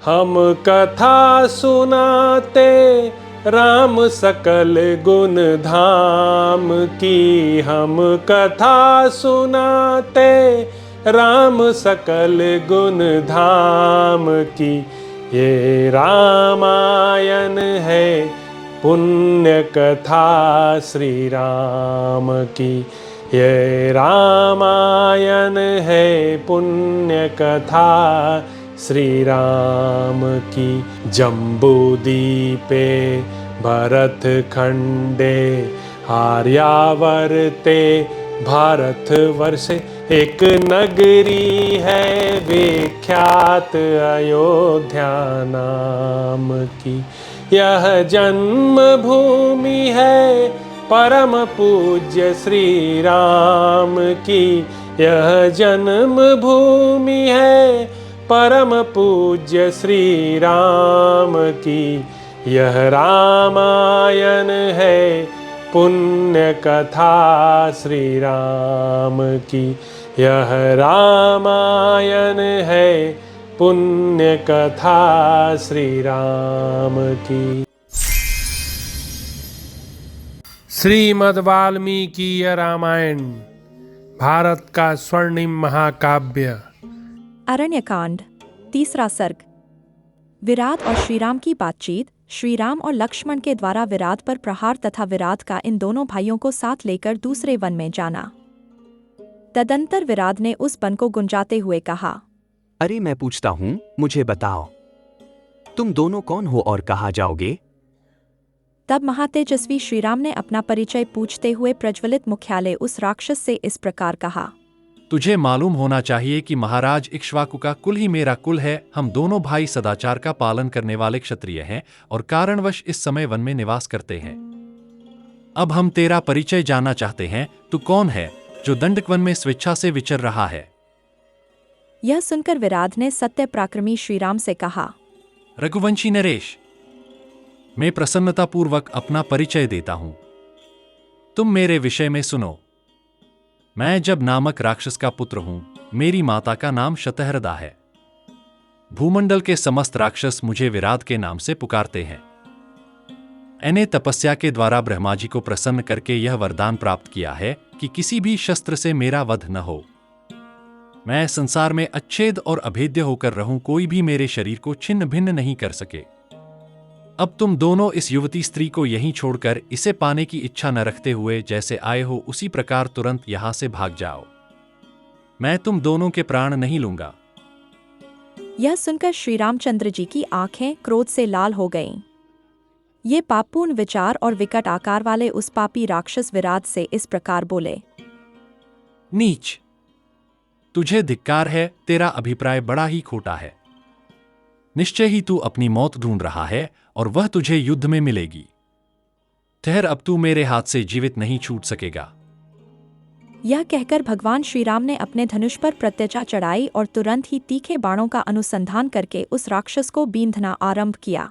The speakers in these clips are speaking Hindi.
हम कथा सुनाते राम सकल गुण धाम की। हम कथा सुनाते राम सकल गुण धाम की। ये रामायण है पुण्य कथा श्री राम की। ये रामायण है पुण्य कथा श्री राम की। जम्बूदीपे भरत खंडे आर्यावर्ते भारतवर्षे एक नगरी है विख्यात अयोध्या नाम की। यह जन्म भूमि है परम पूज्य श्री राम की। यह जन्म भूमि है परम पूज्य श्री राम की। यह रामायण है पुण्य कथा श्री राम की। यह रामायण है पुण्य कथा श्री राम की। श्रीमद् वाल्मीकि रामायण भारत का स्वर्णिम महाकाव्य। अरण्यकांड, तीसरा सर्ग। विराट और श्रीराम की बातचीत। श्रीराम और लक्ष्मण के द्वारा विराट पर प्रहार तथा विराट का इन दोनों भाइयों को साथ लेकर दूसरे वन में जाना। तदंतर विराट ने उस वन को गुंजाते हुए कहा, अरे मैं पूछता हूँ, मुझे बताओ, तुम दोनों कौन हो और कहाँ जाओगे? तब महातेजस्वी श्रीराम ने अपना परिचय पूछते हुए प्रज्वलित मुख्यालय उस राक्षस से इस प्रकार कहा, तुझे मालूम होना चाहिए कि महाराज इक्ष्वाकु का कुल ही मेरा कुल है। हम दोनों भाई सदाचार का पालन करने वाले क्षत्रिय हैं और कारणवश इस समय वन में निवास करते हैं। अब हम तेरा परिचय जानना चाहते हैं। तू कौन है जो दंडक वन में स्वेच्छा से विचर रहा है? यह सुनकर विराट ने सत्य पराक्रमी श्रीराम से कहा, रघुवंशी नरेश, मैं प्रसन्नतापूर्वक अपना परिचय देता हूं। तुम मेरे विषय में सुनो। मैं जब नामक राक्षस का पुत्र हूं। मेरी माता का नाम शतहृदा है। भूमंडल के समस्त राक्षस मुझे विराट के नाम से पुकारते हैं। मैंने तपस्या के द्वारा ब्रह्मा जी को प्रसन्न करके यह वरदान प्राप्त किया है कि किसी भी शस्त्र से मेरा वध न हो। मैं संसार में अच्छेद और अभेद्य होकर रहूं, कोई भी मेरे शरीर को छिन्न भिन्न नहीं कर सके। अब तुम दोनों इस युवती स्त्री को यहीं छोड़कर इसे पाने की इच्छा न रखते हुए जैसे आए हो उसी प्रकार तुरंत यहां से भाग जाओ। मैं तुम दोनों के प्राण नहीं लूंगा। यह सुनकर श्री रामचंद्र जी की आंखें क्रोध से लाल हो गईं। ये पापपूर्ण विचार और विकट आकार वाले उस पापी राक्षस विराट से इस प्रकार बोले, नीच, तुझे धिक्कार है। तेरा अभिप्राय बड़ा ही खोटा है। निश्चय ही तू अपनी मौत ढूंढ रहा है और वह तुझे युद्ध में मिलेगी। ठहर, अब तू मेरे हाथ से जीवित नहीं छूट सकेगा। यह कहकर भगवान श्रीराम ने अपने धनुष पर प्रत्यचा चढ़ाई और तुरंत ही तीखे बाणों का अनुसंधान करके उस राक्षस को बींधना आरंभ किया।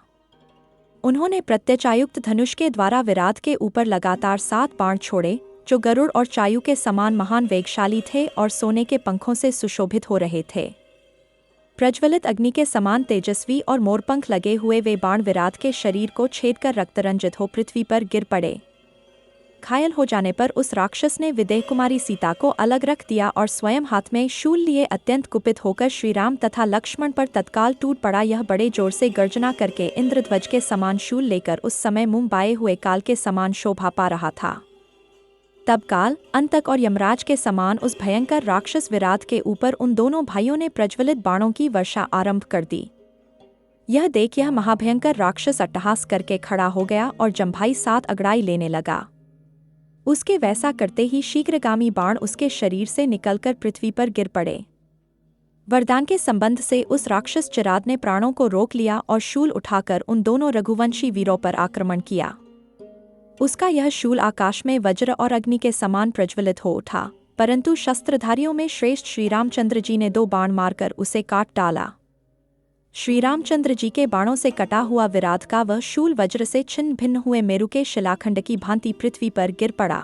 उन्होंने प्रत्यचायुक्त धनुष के द्वारा विराट के ऊपर लगातार 7 बाण छोड़े, जो गरुड़ और चायु के समान महान वेगशाली थे और सोने के पंखों से सुशोभित हो रहे थे। प्रज्वलित अग्नि के समान तेजस्वी और मोरपंख लगे हुए वे बाण विराट के शरीर को छेदकर रक्तरंजित हो पृथ्वी पर गिर पड़े। घायल हो जाने पर उस राक्षस ने विदेह कुमारी सीता को अलग रख दिया और स्वयं हाथ में शूल लिए अत्यंत कुपित होकर श्रीराम तथा लक्ष्मण पर तत्काल टूट पड़ा। यह बड़े जोर से गर्जना करके इंद्रध्वज के समान शूल लेकर उस समय मुंह बाए हुए काल के समान शोभा पा रहा था। तब काल, अंतक और यमराज के समान उस भयंकर राक्षस विराट के ऊपर उन दोनों भाइयों ने प्रज्वलित बाणों की वर्षा आरंभ कर दी। यह देख यह महाभयंकर राक्षस अट्टहास करके खड़ा हो गया और जम्भाई 7 अगड़ाई लेने लगा। उसके वैसा करते ही शीघ्रगामी बाण उसके शरीर से निकलकर पृथ्वी पर गिर पड़े। वरदान के संबंध से उस राक्षस चिराद ने प्राणों को रोक लिया और शूल उठाकर उन दोनों रघुवंशी वीरों पर आक्रमण किया। उसका यह शूल आकाश में वज्र और अग्नि के समान प्रज्वलित हो उठा, परंतु शस्त्रधारियों में श्रेष्ठ श्री रामचंद्र जी ने 2 बाण मारकर उसे काट डाला। श्री रामचंद्र जी के बाणों से कटा हुआ विराट का वह शूल वज्र से छिन्न भिन्न हुए मेरु के शिलाखंड की भांति पृथ्वी पर गिर पड़ा।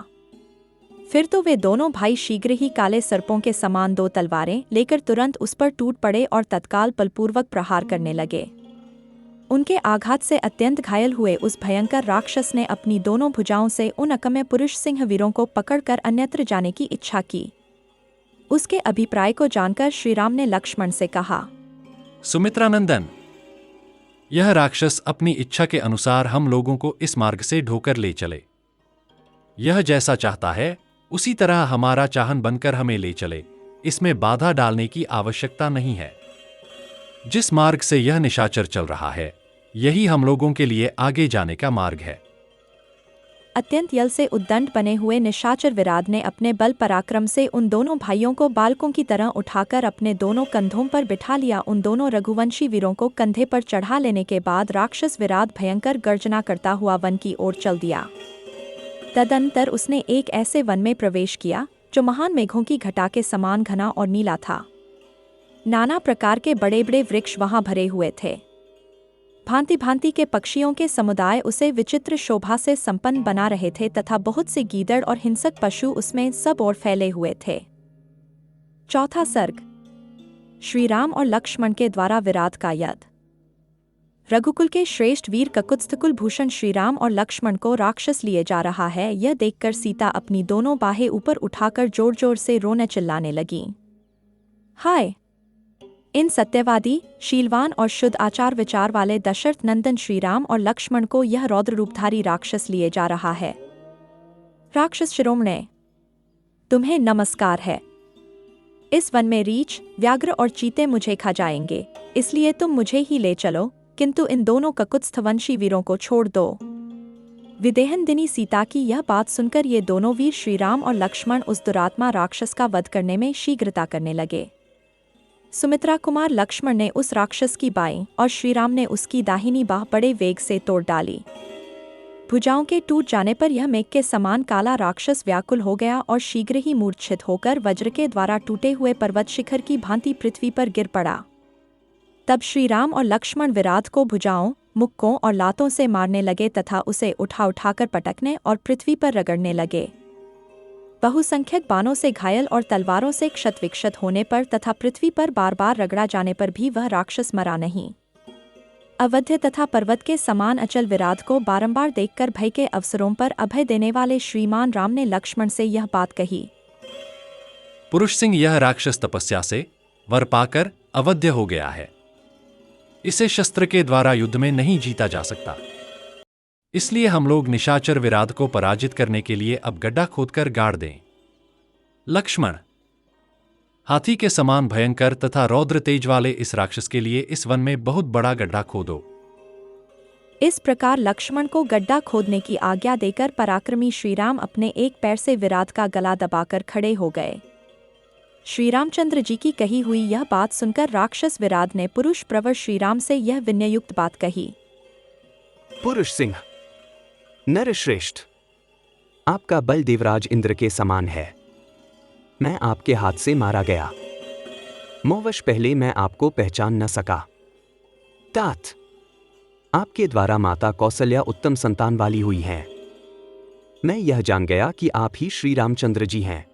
फिर तो वे दोनों भाई शीघ्र ही काले सर्पों के समान 2 तलवारें लेकर तुरंत उस पर टूट पड़े और तत्काल बलपूर्वक प्रहार करने लगे। उनके आघात से अत्यंत घायल हुए उस भयंकर राक्षस ने अपनी दोनों भुजाओं से उन अकम्य पुरुष सिंह वीरों को पकड़कर अन्यत्र जाने की इच्छा की। उसके अभिप्राय को जानकर श्रीराम ने लक्ष्मण से कहा, सुमित्रा नंदन, यह राक्षस अपनी इच्छा के अनुसार हम लोगों को इस मार्ग से ढोकर ले चले। यह जैसा चाहता है उसी तरह हमारा चाहन बनकर हमें ले चले, इसमें बाधा डालने की आवश्यकता नहीं है। जिस मार्ग से यह निशाचर चल रहा है यही हम लोगों के लिए आगे जाने का मार्ग है। अत्यंत यल से उद्दंड बने हुए निशाचर विराट ने अपने बल पराक्रम से उन दोनों भाइयों को बालकों की तरह उठाकर अपने दोनों कंधों पर बिठा लिया। उन दोनों रघुवंशी वीरों को कंधे पर चढ़ा लेने के बाद राक्षस विराट भयंकर गर्जना करता हुआ वन की ओर चल दिया। तदनंतर उसने एक ऐसे वन में प्रवेश किया जो महान मेघों की घटा के समान घना और नीला था। नाना प्रकार के बड़े बड़े वृक्ष वहां भरे हुए थे। भांति भांति के पक्षियों के समुदाय उसे विचित्र शोभा से संपन्न बना रहे थे तथा बहुत से गीदड़ और हिंसक पशु उसमें सब ओर फैले हुए थे। चौथा सर्ग, श्री राम और लक्ष्मण के द्वारा विराट का युद्ध। रघुकुल के श्रेष्ठ वीर ककुत्स्थकुल भूषण श्रीराम और लक्ष्मण को राक्षस लिए जा रहा है, यह देखकर सीता अपनी दोनों बाहें ऊपर उठाकर जोर जोर से रोने चिल्लाने लगी। हाय, इन सत्यवादी, शीलवान और शुद्ध आचार विचार वाले दशरथ नंदन श्रीराम और लक्ष्मण को यह रौद्र रूपधारी राक्षस लिए जा रहा है। राक्षस शिरोमणे, तुम्हें नमस्कार है। इस वन में रीछ, व्याघ्र और चीते मुझे खा जाएंगे, इसलिए तुम मुझे ही ले चलो, किंतु इन दोनों ककुत्स्थवंशी वीरों को छोड़ दो। विदेहनदिनी सीता की यह बात सुनकर ये दोनों वीर श्रीराम और लक्ष्मण उस दुरात्मा राक्षस का वध करने में शीघ्रता करने लगे। सुमित्रा कुमार लक्ष्मण ने उस राक्षस की बाईं और श्रीराम ने उसकी दाहिनी बाह बड़े वेग से तोड़ डाली। भुजाओं के टूट जाने पर यह मेघ के समान काला राक्षस व्याकुल हो गया और शीघ्र ही मूर्छित होकर वज्र के द्वारा टूटे हुए पर्वत शिखर की भांति पृथ्वी पर गिर पड़ा। तब श्रीराम और लक्ष्मण विराट को भुजाओं, मुक्कों और लातों से मारने लगे तथा उसे उठा उठाकर पटकने और पृथ्वी पर रगड़ने लगे। बहुसंख्यक बाणों से घायल और तलवारों से क्षत विक्षत होने पर तथा पृथ्वी पर बार बार रगड़ा जाने पर भी वह राक्षस मरा नहीं। अवध्य तथा पर्वत के समान अचल विराट को बारंबार देखकर भय के अवसरों पर अभय देने वाले श्रीमान राम ने लक्ष्मण से यह बात कही। पुरुष सिंह, यह राक्षस तपस्या से वर पाकर अवध्य हो गया है। इसे शस्त्र के द्वारा युद्ध में नहीं जीता जा सकता। इसलिए हम लोग निशाचर विराट को पराजित करने के लिए अब गड्ढा खोदकर गाड़ दें। लक्ष्मण, हाथी के समान भयंकर तथा रौद्र तेज वाले इस राक्षस के लिए इस वन में बहुत बड़ा गड्ढा खोदो। इस प्रकार लक्ष्मण को गड्ढा खोदने की आज्ञा देकर पराक्रमी श्रीराम अपने एक पैर से विराट का गला दबाकर खड़े हो गए। श्रीरामचंद्र जी की कही हुई यह बात सुनकर राक्षस विराट ने पुरुष प्रवर श्रीराम से यह विनययुक्त बात कही। पुरुष सिंह, नर श्रेष्ठ, आपका बल देवराज इंद्र के समान है। मैं आपके हाथ से मारा गया। मोहवश पहले मैं आपको पहचान न सका। तात, आपके द्वारा माता कौशल्या उत्तम संतान वाली हुई हैं। मैं यह जान गया कि आप ही श्री रामचंद्र जी हैं।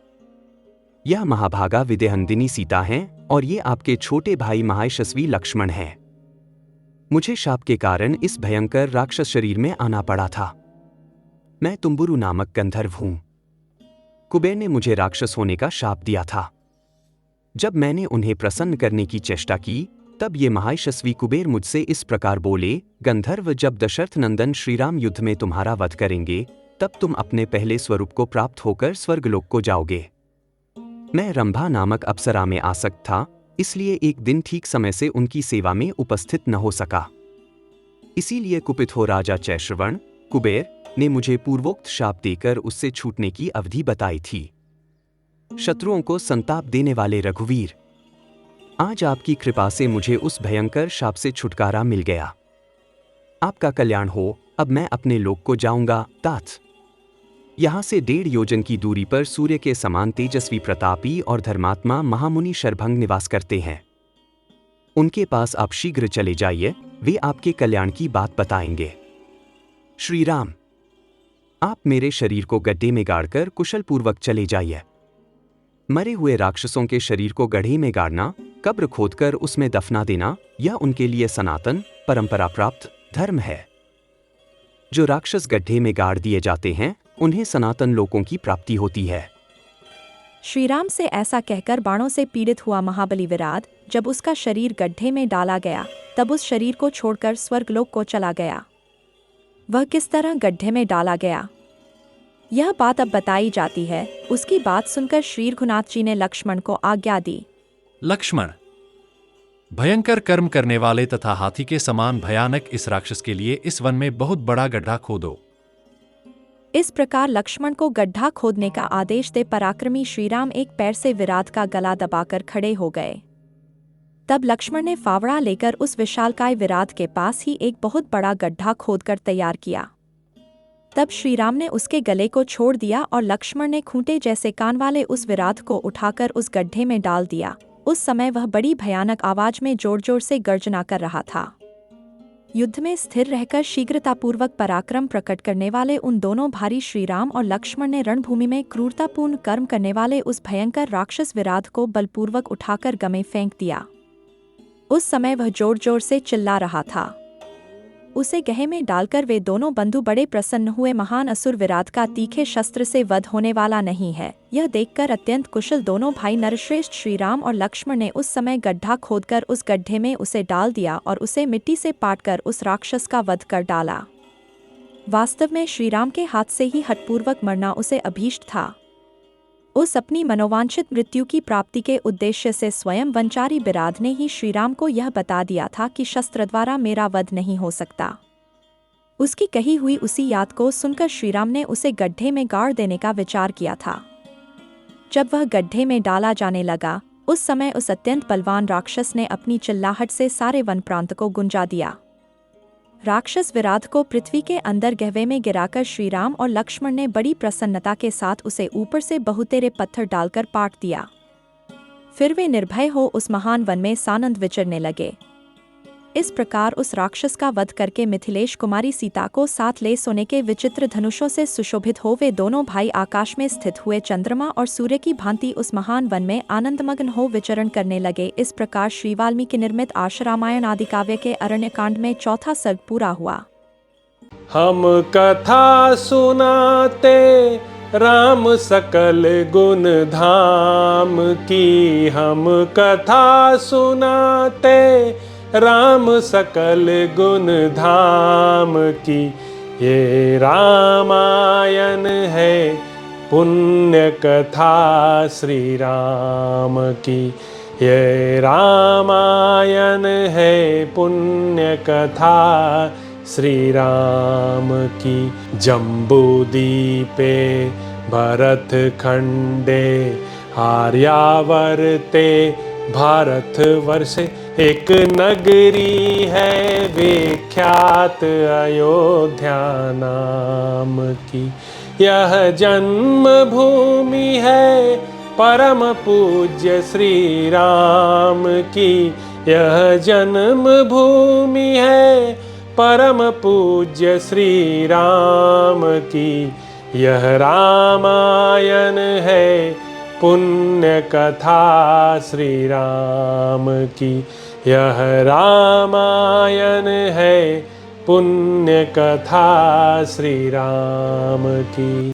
यह महाभागा विदेहनदिनी सीता हैं और ये आपके छोटे भाई महायशस्वी लक्ष्मण हैं। मुझे शाप के कारण इस भयंकर राक्षस शरीर में आना पड़ा था। मैं तुम्बुरु नामक गंधर्व हूं। कुबेर ने मुझे राक्षस होने का शाप दिया था। जब मैंने उन्हें प्रसन्न करने की चेष्टा की तब ये महायशस्वी कुबेर मुझसे इस प्रकार बोले, गंधर्व, जब दशरथ नंदन श्रीराम युद्ध में तुम्हारा वध करेंगे तब तुम अपने पहले स्वरूप को प्राप्त होकर स्वर्गलोक को जाओगे। मैं रंभा नामक अप्सरा में आसक्त था, इसलिए एक दिन ठीक समय से उनकी सेवा में उपस्थित न हो सका। इसीलिए कुपित हो राजा चैश्रवण कुबेर ने मुझे पूर्वोक्त शाप देकर उससे छूटने की अवधि बताई थी। शत्रुओं को संताप देने वाले रघुवीर, आज आपकी कृपा से मुझे उस भयंकर शाप से छुटकारा मिल गया। आपका कल्याण हो, अब मैं अपने लोक को जाऊंगा। तात, यहां से 1.5 योजन की दूरी पर सूर्य के समान तेजस्वी प्रतापी और धर्मात्मा महामुनि शरभंग निवास करते हैं। उनके पास आप शीघ्र चले जाइए, वे आपके कल्याण की बात बताएंगे। श्री राम, आप मेरे शरीर को गड्ढे में गाड़कर कुशल पूर्वक चले जाइए। मरे हुए राक्षसों के शरीर को गड्ढे में गाड़ना कब्र खोदकर उसमें दफना देना यह उनके लिए सनातन परंपरा प्राप्त धर्म है। जो राक्षस गड्ढे में गाड़ दिए जाते हैं उन्हें सनातन लोकों की प्राप्ति होती है। श्रीराम से ऐसा कहकर बाणों से पीड़ित हुआ महाबली विराट जब उसका शरीर गड्ढे में डाला गया तब उस शरीर को छोड़कर स्वर्गलोक को चला गया। वह किस तरह गड्ढे में डाला गया यह बात अब बताई जाती है। उसकी बात सुनकर श्री रघुनाथ जी ने लक्ष्मण को आज्ञा दी। लक्ष्मण, भयंकर कर्म करने वाले तथा हाथी के समान भयानक इस राक्षस के लिए इस वन में बहुत बड़ा गड्ढा खोदो। इस प्रकार लक्ष्मण को गड्ढा खोदने का आदेश दे पराक्रमी श्रीराम एक पैर से विराट का गला दबाकर खड़े हो गए। तब लक्ष्मण ने फावड़ा लेकर उस विशालकाय विराट के पास ही एक बहुत बड़ा गड्ढा खोदकर तैयार किया। तब श्रीराम ने उसके गले को छोड़ दिया और लक्ष्मण ने खूंटे जैसे कान वाले उस विराट को उठाकर उस गड्ढे में डाल दिया। उस समय वह बड़ी भयानक आवाज में जोर जोर से गर्जना कर रहा था। युद्ध में स्थिर रहकर शीघ्रतापूर्वक पराक्रम प्रकट करने वाले उन दोनों भारी श्रीराम और लक्ष्मण ने रणभूमि में क्रूरतापूर्ण कर्म करने वाले उस भयंकर राक्षस विराट को बलपूर्वक उठाकर गमे फेंक दिया। उस समय वह जोर जोर से चिल्ला रहा था। उसे गहे में डालकर वे दोनों बंधु बड़े प्रसन्न हुए। महान असुर विराट का तीखे शस्त्र से वध होने वाला नहीं है, यह देखकर अत्यंत कुशल दोनों भाई नरश्रेष्ठ श्रीराम और लक्ष्मण ने उस समय गड्ढा खोदकर उस गड्ढे में उसे डाल दिया और उसे मिट्टी से पाटकर उस राक्षस का वध कर डाला। वास्तव में श्रीराम के हाथ से ही हठपूर्वक मरना उसे अभीष्ट था। उस अपनी मनोवांछित मृत्यु की प्राप्ति के उद्देश्य से स्वयं वनचारी विराट ने ही श्रीराम को यह बता दिया था कि शस्त्र द्वारा मेरा वध नहीं हो सकता। उसकी कही हुई उसी याद को सुनकर श्रीराम ने उसे गड्ढे में गाड़ देने का विचार किया था। जब वह गड्ढे में डाला जाने लगा उस समय उस अत्यंत बलवान राक्षस ने अपनी चिल्लाहट से सारे वन प्रांत को गुंजा दिया। राक्षस विराट को पृथ्वी के अंदर गहवे में गिराकर श्रीराम और लक्ष्मण ने बड़ी प्रसन्नता के साथ उसे ऊपर से बहुतेरे पत्थर डालकर पाट दिया। फिर वे निर्भय हो उस महान वन में सानंद विचरने लगे। इस प्रकार उस राक्षस का वध करके मिथिलेश कुमारी सीता को साथ ले सोने के विचित्र धनुषों से सुशोभित हो वे दोनों भाई आकाश में स्थित हुए चंद्रमा और सूर्य की भांति उस महान वन में आनंदमग्न हो विचरण करने लगे। इस प्रकार श्री वाल्मीकि निर्मित आश रामायण आदि काव्य के अरण्यकांड में चौथा सर्ग पूरा हुआ। हम कथा सुनाते राम सकल गुण धाम की, हम कथा सुनाते राम सकल गुण धाम की। ये रामायण है पुण्य कथा श्री राम की, ये रामायण है पुण्य कथा श्री राम की। जम्बूदीपे भरत खंडे आर्यावर्ते भारत वर्षे एक नगरी है विख्यात अयोध्या नाम की। यह जन्म भूमि है परम पूज्य श्री राम की, यह जन्म भूमि है परम पूज्य श्री राम की। यह रामायण है पुण्य कथा श्री राम की, यह रामायण है पुण्य कथा श्री राम की।